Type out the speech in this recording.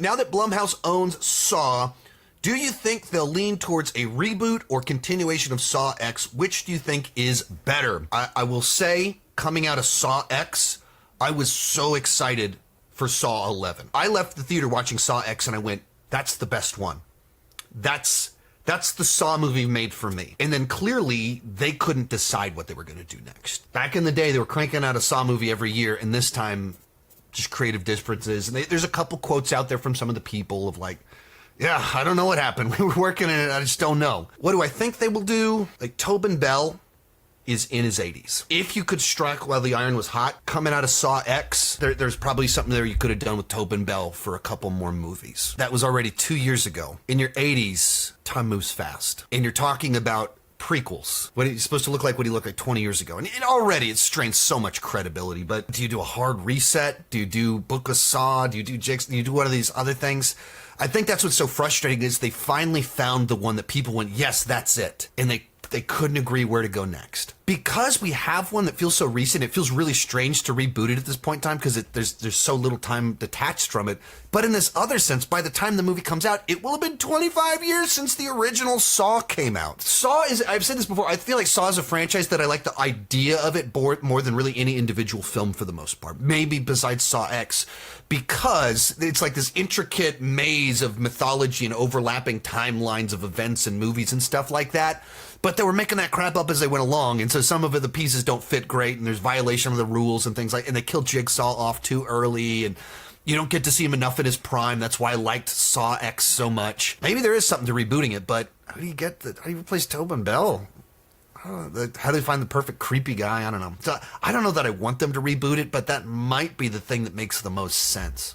Now that Blumhouse owns Saw, do you think they'll lean towards a reboot or continuation of Saw X? Which do you think is better? I will say, coming out of Saw X, I was so excited for Saw 11. I left the theater watching Saw X and I went, that's the best one. That's the Saw movie made for me. And then clearly, they couldn't decide what they were going to do next. Back in the day, they were cranking out a Saw movie every year, and this time, just creative differences. And there's a couple quotes out there from some of the people of like, yeah, I don't know what happened. We were working on it, I just don't know. What do I think they will do? Like, Tobin Bell is in his 80s. If you could strike while the iron was hot, coming out of Saw X, there's probably something there you could have done with Tobin Bell for a couple more movies. That was already 2 years ago. In your 80s, time moves fast. And you're talking about prequels. What he's supposed to look like, what he looked like 20 years ago. And it strains so much credibility, but do you do a hard reset? Do you do Book of Saw? Do you do Jigsaw? Do you do one of these other things? I think that's what's so frustrating is they finally found the one that people went, yes, that's it. And they couldn't agree where to go next. Because we have one that feels so recent, it feels really strange to reboot it at this point in time because there's so little time detached from it. But in this other sense, by the time the movie comes out, it will have been 25 years since the original Saw came out. Saw is, I've said this before, I feel like Saw is a franchise that I like the idea of it more than really any individual film for the most part. Maybe besides Saw X, because it's like this intricate maze of mythology and overlapping timelines of events and movies and stuff like that. But they were making that crap up as they went along, and so some of the pieces don't fit great, and there's violation of the rules and things and they killed Jigsaw off too early, and you don't get to see him enough in his prime. That's why I liked Saw X so much. Maybe there is something to rebooting it, but how do you replace Tobin Bell? How do they find the perfect creepy guy? I don't know. So I don't know that I want them to reboot it, but that might be the thing that makes the most sense.